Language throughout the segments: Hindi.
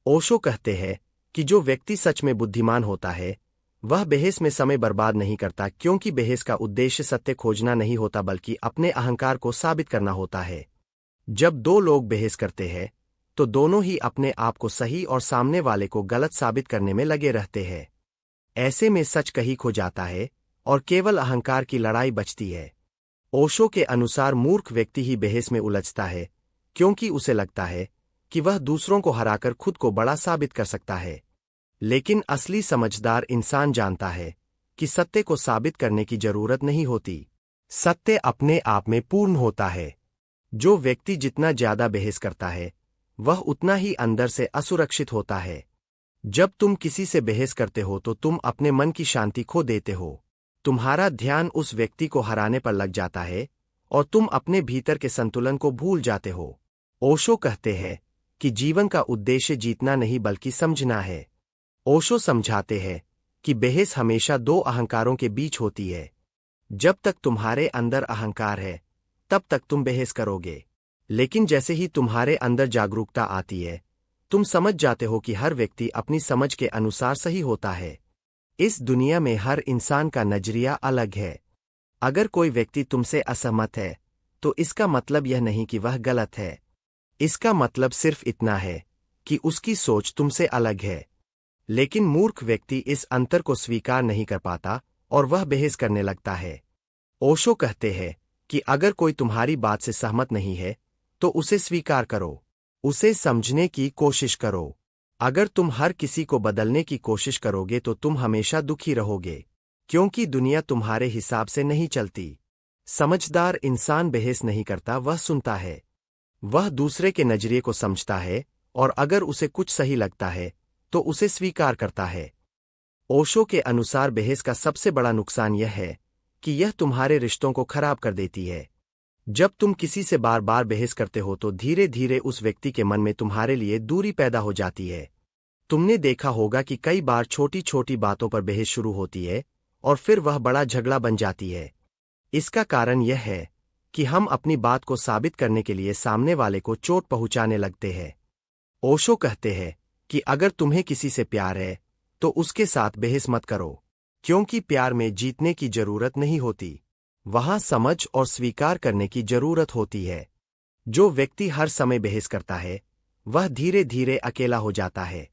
ओशो कहते हैं कि जो व्यक्ति सच में बुद्धिमान होता है वह बहस में समय बर्बाद नहीं करता, क्योंकि बहस का उद्देश्य सत्य खोजना नहीं होता बल्कि अपने अहंकार को साबित करना होता है। जब दो लोग बहस करते हैं तो दोनों ही अपने आप को सही और सामने वाले को गलत साबित करने में लगे रहते हैं। ऐसे में सच कहीं खो जाता है और केवल अहंकार की लड़ाई बचती है। ओशो के अनुसार मूर्ख व्यक्ति ही बहस में उलझता है, क्योंकि उसे लगता है कि वह दूसरों को हराकर खुद को बड़ा साबित कर सकता है। लेकिन असली समझदार इंसान जानता है कि सत्य को साबित करने की जरूरत नहीं होती। सत्य अपने आप में पूर्ण होता है। जो व्यक्ति जितना ज्यादा बहस करता है वह उतना ही अंदर से असुरक्षित होता है। जब तुम किसी से बहस करते हो तो तुम अपने मन की शांति खो देते हो। तुम्हारा ध्यान उस व्यक्ति को हराने पर लग जाता है और तुम अपने भीतर के संतुलन को भूल जाते हो। ओशो कहते हैं कि जीवन का उद्देश्य जीतना नहीं बल्कि समझना है। ओशो समझाते हैं कि बहस हमेशा दो अहंकारों के बीच होती है। जब तक तुम्हारे अंदर अहंकार है तब तक तुम बहस करोगे, लेकिन जैसे ही तुम्हारे अंदर जागरूकता आती है तुम समझ जाते हो कि हर व्यक्ति अपनी समझ के अनुसार सही होता है। इस दुनिया में हर इंसान का नजरिया अलग है। अगर कोई व्यक्ति तुमसे असहमत है तो इसका मतलब यह नहीं कि वह गलत है। इसका मतलब सिर्फ इतना है कि उसकी सोच तुमसे अलग है। लेकिन मूर्ख व्यक्ति इस अंतर को स्वीकार नहीं कर पाता और वह बहस करने लगता है। ओशो कहते हैं कि अगर कोई तुम्हारी बात से सहमत नहीं है तो उसे स्वीकार करो, उसे समझने की कोशिश करो। अगर तुम हर किसी को बदलने की कोशिश करोगे तो तुम हमेशा दुखी रहोगे, क्योंकि दुनिया तुम्हारे हिसाब से नहीं चलती। समझदार इंसान बहस नहीं करता, वह सुनता है। वह दूसरे के नजरिए को समझता है और अगर उसे कुछ सही लगता है तो उसे स्वीकार करता है। ओशो के अनुसार बहस का सबसे बड़ा नुकसान यह है कि यह तुम्हारे रिश्तों को खराब कर देती है। जब तुम किसी से बार बार बहस करते हो तो धीरे धीरे उस व्यक्ति के मन में तुम्हारे लिए दूरी पैदा हो जाती है। तुमने देखा होगा कि कई बार छोटी छोटी बातों पर बहस शुरू होती है और फिर वह बड़ा झगड़ा बन जाती है। इसका कारण यह है कि हम अपनी बात को साबित करने के लिए सामने वाले को चोट पहुंचाने लगते हैं। ओशो कहते हैं कि अगर तुम्हें किसी से प्यार है तो उसके साथ बहस मत करो, क्योंकि प्यार में जीतने की जरूरत नहीं होती, वहां समझ और स्वीकार करने की जरूरत होती है। जो व्यक्ति हर समय बहस करता है वह धीरे धीरे अकेला हो जाता है,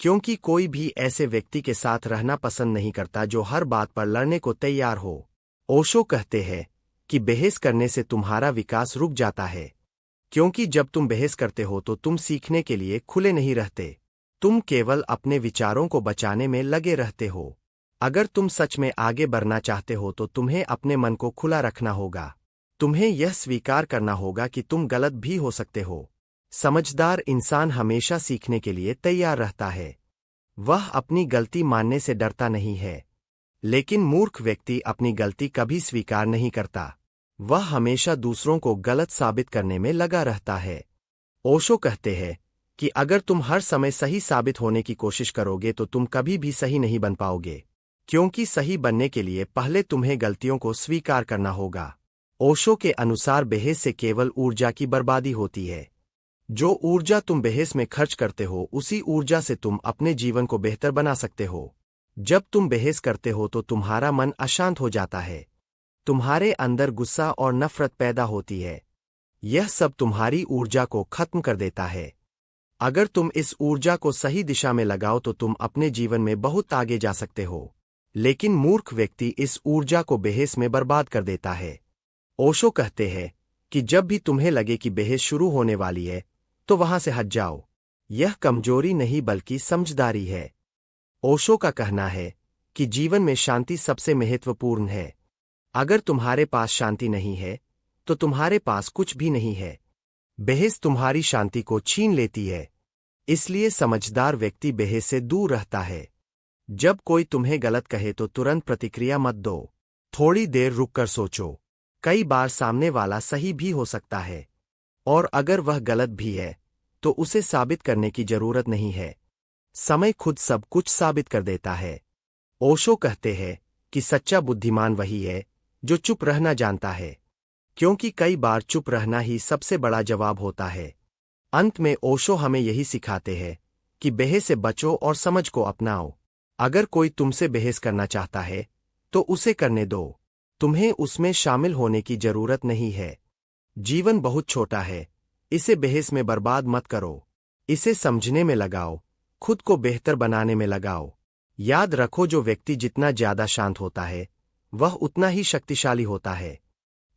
क्योंकि कोई भी ऐसे व्यक्ति के साथ रहना पसंद नहीं करता जो हर बात पर लड़ने को तैयार हो। ओशो कहते हैं कि बहस करने से तुम्हारा विकास रुक जाता है, क्योंकि जब तुम बहस करते हो तो तुम सीखने के लिए खुले नहीं रहते, तुम केवल अपने विचारों को बचाने में लगे रहते हो। अगर तुम सच में आगे बढ़ना चाहते हो तो तुम्हें अपने मन को खुला रखना होगा। तुम्हें यह स्वीकार करना होगा कि तुम गलत भी हो सकते हो। समझदार इंसान हमेशा सीखने के लिए तैयार रहता है। वह अपनी गलती मानने से डरता नहीं है। लेकिन मूर्ख व्यक्ति अपनी गलती कभी स्वीकार नहीं करता। वह हमेशा दूसरों को गलत साबित करने में लगा रहता है। ओशो कहते हैं कि अगर तुम हर समय सही साबित होने की कोशिश करोगे तो तुम कभी भी सही नहीं बन पाओगे, क्योंकि सही बनने के लिए पहले तुम्हें गलतियों को स्वीकार करना होगा। ओशो के अनुसार बहस से केवल ऊर्जा की बर्बादी होती है। जो ऊर्जा तुम बहस में खर्च करते हो उसी ऊर्जा से तुम अपने जीवन को बेहतर बना सकते हो। जब तुम बहस करते हो तो तुम्हारा मन अशांत हो जाता है, तुम्हारे अंदर गुस्सा और नफरत पैदा होती है। यह सब तुम्हारी ऊर्जा को खत्म कर देता है। अगर तुम इस ऊर्जा को सही दिशा में लगाओ तो तुम अपने जीवन में बहुत आगे जा सकते हो। लेकिन मूर्ख व्यक्ति इस ऊर्जा को बहस में बर्बाद कर देता है। ओशो कहते हैं कि जब भी तुम्हें लगे कि बहस शुरू होने वाली है तो वहां से हट जाओ। यह कमजोरी नहीं बल्कि समझदारी है। ओशो का कहना है कि जीवन में शांति सबसे महत्वपूर्ण है। अगर तुम्हारे पास शांति नहीं है तो तुम्हारे पास कुछ भी नहीं है। बहस तुम्हारी शांति को छीन लेती है। इसलिए समझदार व्यक्ति बहस से दूर रहता है। जब कोई तुम्हें गलत कहे तो तुरंत प्रतिक्रिया मत दो। थोड़ी देर रुककर सोचो। कई बार सामने वाला सही भी हो सकता है, और अगर वह गलत भी है तो उसे साबित करने की जरूरत नहीं है। समय खुद सब कुछ साबित कर देता है। ओशो कहते हैं कि सच्चा बुद्धिमान वही है जो चुप रहना जानता है, क्योंकि कई बार चुप रहना ही सबसे बड़ा जवाब होता है। अंत में ओशो हमें यही सिखाते हैं कि बहस से बचो और समझ को अपनाओ। अगर कोई तुमसे बहस करना चाहता है तो उसे करने दो, तुम्हें उसमें शामिल होने की जरूरत नहीं है। जीवन बहुत छोटा है, इसे बहस में बर्बाद मत करो। इसे समझने में लगाओ, खुद को बेहतर बनाने में लगाओ। याद रखो, जो व्यक्ति जितना ज्यादा शांत होता है वह उतना ही शक्तिशाली होता है।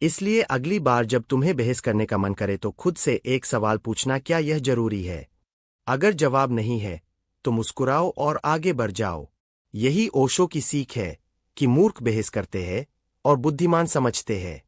इसलिए अगली बार जब तुम्हें बहस करने का मन करे तो खुद से एक सवाल पूछना, क्या यह जरूरी है? अगर जवाब नहीं है तो मुस्कुराओ और आगे बढ़ जाओ। यही ओशो की सीख है कि मूर्ख बहस करते हैं और बुद्धिमान समझते हैं।